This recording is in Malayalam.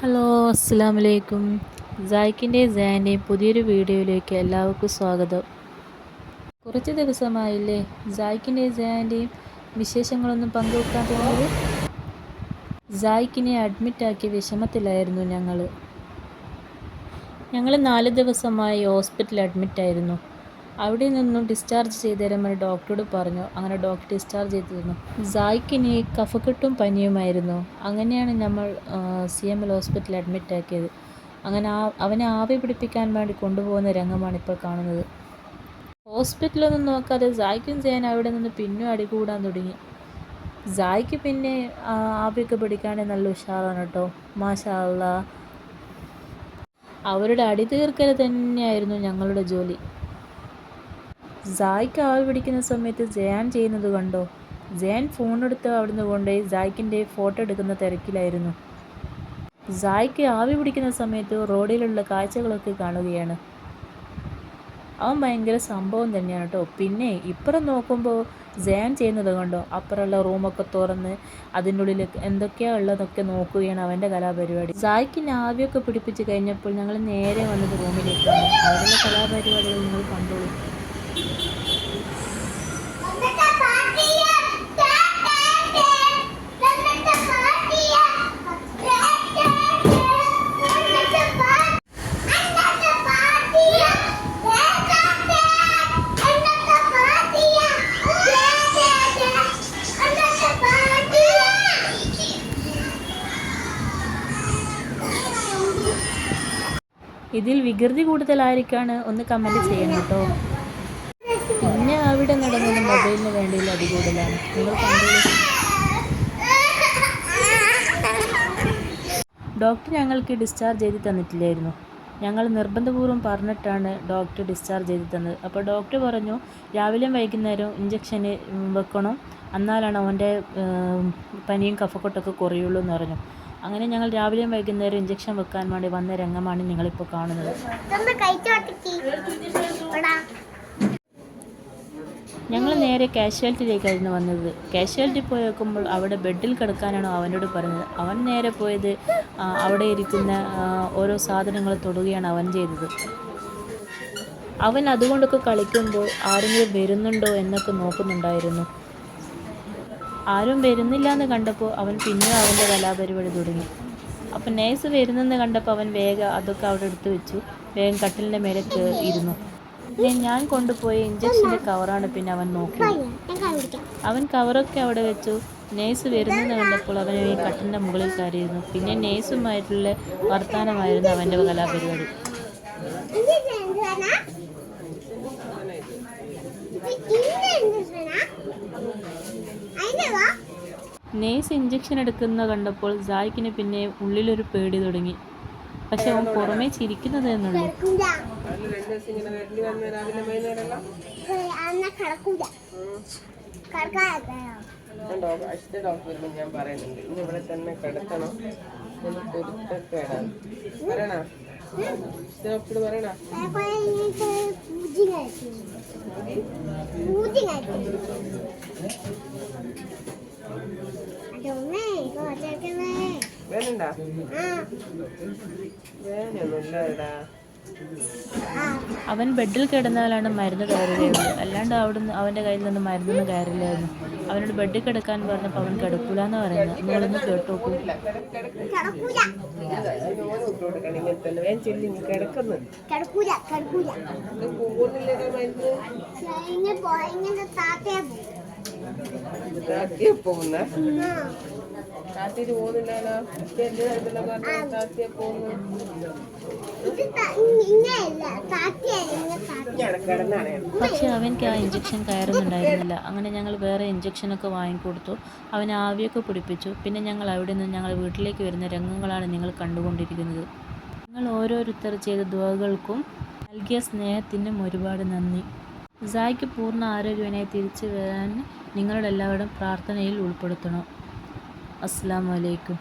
ഹലോ, അസ്സലാമു അലൈക്കും. സായിക്കിൻ്റെയും സയാൻ്റെയും പുതിയൊരു വീഡിയോയിലേക്ക് എല്ലാവർക്കും സ്വാഗതം. കുറച്ച് ദിവസമായില്ലേ സായിക്കിൻ്റെയും സയാൻ്റെയും വിശേഷങ്ങളൊന്നും പങ്കുവെക്കാൻ തുടങ്ങിയത്. സായിക്കിനെ അഡ്മിറ്റാക്കിയ വിഷമത്തിലായിരുന്നു ഞങ്ങൾ 4 ദിവസമായി ഹോസ്പിറ്റലിൽ അഡ്മിറ്റായിരുന്നു. അവിടെ നിന്നും ഡിസ്ചാർജ് ചെയ്ത് തരാൻ ഡോക്ടറോട് പറഞ്ഞു. അങ്ങനെ ഡോക്ടർ ഡിസ്ചാർജ് ചെയ്ത് തന്നു. സായിക്കിന് കഫക്കെട്ടും പനിയുമായിരുന്നു. അങ്ങനെയാണ് നമ്മൾ CML ഹോസ്പിറ്റലിൽ അഡ്മിറ്റാക്കിയത്. അങ്ങനെ അവനെ ആവി പിടിപ്പിക്കാൻ വേണ്ടി കൊണ്ടുപോകുന്ന രംഗമാണ് ഇപ്പോൾ കാണുന്നത്. ഹോസ്പിറ്റലൊന്നും നോക്കാതെ സായിക്കും ചെയ്യാൻ അവിടെ നിന്ന് പിന്നെ അടികൂടാൻ തുടങ്ങി. സായിക്ക് പിന്നെ ആവിയൊക്കെ പിടിക്കാൻ നല്ല ഉഷാറാണ് കേട്ടോ, മാഷാ അല്ലാ. അവരുടെ അടി തീർക്കൽ തന്നെയായിരുന്നു ഞങ്ങളുടെ ജോലി. സായിക്ക് ആവി പിടിക്കുന്ന സമയത്ത് ജയാൻ ചെയ്യുന്നത് കണ്ടോ? ജയാൻ ഫോണെടുത്ത് അവിടുന്ന് കൊണ്ടുപോയി സായിക്കിൻ്റെ ഫോട്ടോ എടുക്കുന്ന തിരക്കിലായിരുന്നു. സായിക്ക് ആവി പിടിക്കുന്ന സമയത്ത് റോഡിലുള്ള കാഴ്ചകളൊക്കെ കാണുകയാണ്. അവൻ ഭയങ്കര സംഭവം തന്നെയാണ് കേട്ടോ. പിന്നെ ഇപ്പുറം നോക്കുമ്പോൾ ജയാൻ ചെയ്യുന്നത് കണ്ടോ? അപ്പുറമുള്ള റൂമൊക്കെ തുറന്ന് അതിൻ്റെ ഉള്ളിൽ എന്തൊക്കെയാണ് ഉള്ളതൊക്കെ നോക്കുകയാണ് അവൻ്റെ കലാപരിപാടി. സായിക്കിന് ആവിയൊക്കെ പിടിപ്പിച്ച് കഴിഞ്ഞപ്പോൾ ഞങ്ങൾ നേരെ വന്നത് റൂമിലേക്കാണ്. അവിടെയുള്ള കലാപരിപാടികൾ നിങ്ങൾ കണ്ടോളൂ. ഇതിൽ വികൃതി കൂടുതലായിരിക്കാണ് ഒന്ന് കമൻറ്റ് ചെയ്യണം കേട്ടോ. പിന്നെ അവിടെ നടന്നത് മൊബൈലിന് വേണ്ടിയുള്ള അടികൂടലാണ്. നിങ്ങൾ കണ്ടോളൂ. ഡോക്ടർ ഞങ്ങൾക്ക് ഡിസ്ചാർജ് ചെയ്ത് തന്നിട്ടില്ലായിരുന്നു. ഞങ്ങൾ നിർബന്ധപൂർവ്വം പറഞ്ഞിട്ടാണ് ഡോക്ടർ ഡിസ്ചാർജ് ചെയ്ത് തന്നത്. അപ്പോൾ ഡോക്ടർ പറഞ്ഞു രാവിലെയും വൈകുന്നേരവും ഇഞ്ചക്ഷന് വെക്കണം, എന്നാലാണ് അവൻ്റെ പനിയും കഫക്കെട്ടൊക്കെ കുറയുള്ളൂ എന്ന് പറഞ്ഞു. അങ്ങനെ ഞങ്ങൾ രാവിലെയും വൈകുന്നേരം ഇഞ്ചക്ഷൻ വെക്കാൻ വേണ്ടി വന്ന രംഗമാണ് നിങ്ങളിപ്പോൾ കാണുന്നത്. ഞങ്ങൾ നേരെ കാഷ്വാലിറ്റിയിലേക്കായിരുന്നു വന്നത്. കാഷ്വാലിറ്റി പോയി നോക്കുമ്പോൾ അവിടെ ബെഡിൽ കിടക്കാനാണ് അവനോട് പറഞ്ഞത്. അവൻ നേരെ പോയത് അവിടെ ഇരിക്കുന്ന ഓരോ സാധനങ്ങൾ തൊടുകയാണ് അവൻ ചെയ്തത്. അവൻ അതുകൊണ്ടൊക്കെ കളിക്കുമ്പോൾ ആരെങ്കിലും വരുന്നുണ്ടോ എന്നൊക്കെ നോക്കുന്നുണ്ടായിരുന്നു. ആരും വരുന്നില്ല എന്ന് കണ്ടപ്പോൾ അവൻ പിന്നെ അവൻ്റെ കലാപരിപാടി തുടങ്ങി. അപ്പം നേഴ്സ് വരുന്നെന്ന് കണ്ടപ്പോൾ അവൻ വേഗം അതൊക്കെ അവിടെ എടുത്ത് വെച്ചു. വേഗം കട്ടിലിൻ്റെ മേലെ ഇരുന്നു. ഞാൻ കൊണ്ടുപോയി ഇഞ്ചക്ഷൻ്റെ കവറാണ് പിന്നെ അവൻ നോക്കിയത്. അവൻ കവറൊക്കെ അവിടെ വെച്ചു. നേഴ്സ് വരുന്നെന്ന് കണ്ടപ്പോൾ അവൻ ഈ കട്ടിലിൻ്റെ മുകളിൽ കയറിയിരുന്നു. പിന്നെ നേഴ്സുമായിട്ടുള്ള വർത്തമാനമായിരുന്നു അവൻ്റെ കലാപരിപാടി. നേഴ്സ് ഇഞ്ചക്ഷൻ എടുക്കുന്ന കണ്ടപ്പോൾ സായിക്കിന് പിന്നെ ഉള്ളിലൊരു പേടി തുടങ്ങി. പക്ഷെ അവൻ പുറമേ ചിരിക്കുന്നത് എന്നുള്ളൂ. ഞാൻ പറയുന്നുണ്ട് ഇനി ഇവിടെ തന്നെ കിടക്കണം. ഡോക്ടർ പറയണ വേണണ്ടാ വേനൊന്നുമില്ലടാ. അവൻ ബെഡിൽ കിടന്നാലാണ് മരുന്ന് കയറുകയുള്ളൂ, അല്ലാണ്ട് അവിടുന്ന് അവൻ്റെ കയ്യിൽ നിന്ന് മരുന്നൊന്നും കയറില്ലായിരുന്നു. അവനോട് ബെഡിൽ കിടക്കാൻ പറഞ്ഞപ്പോൾ അവൻ കിടക്കൂല എന്ന് പറയുന്നത്. നിങ്ങളൊന്ന് കേട്ടു നോക്കൂ. പോകുന്ന താത്തിട്ട് പോകുന്നില്ലല്ലോ. താത്തിയെ പോകുന്നു. പക്ഷെ അവൻക്ക് ആ ഇഞ്ചക്ഷൻ കയറുന്നുണ്ടായിരുന്നില്ല. അങ്ങനെ ഞങ്ങൾ വേറെ ഇഞ്ചക്ഷനൊക്കെ വാങ്ങിക്കൊടുത്തു. അവൻ ആവിയൊക്കെ പിടിപ്പിച്ചു. പിന്നെ ഞങ്ങൾ അവിടെ നിന്ന് ഞങ്ങൾ വീട്ടിലേക്ക് വരുന്ന രംഗങ്ങളാണ് നിങ്ങൾ കണ്ടുകൊണ്ടിരിക്കുന്നത്. നിങ്ങൾ ഓരോരുത്തർ ചെയ്ത ദുആകൾക്കും നൽകിയ സ്നേഹത്തിനും ഒരുപാട് നന്ദി. സായിക്ക് പൂർണ്ണ ആരോഗ്യവനായി തിരിച്ചു വരാൻ നിങ്ങളുടെ എല്ലാവരുടെയും പ്രാർത്ഥനയിൽ ഉൾപ്പെടുത്തണം. അസ്സലാമു അലൈക്കും.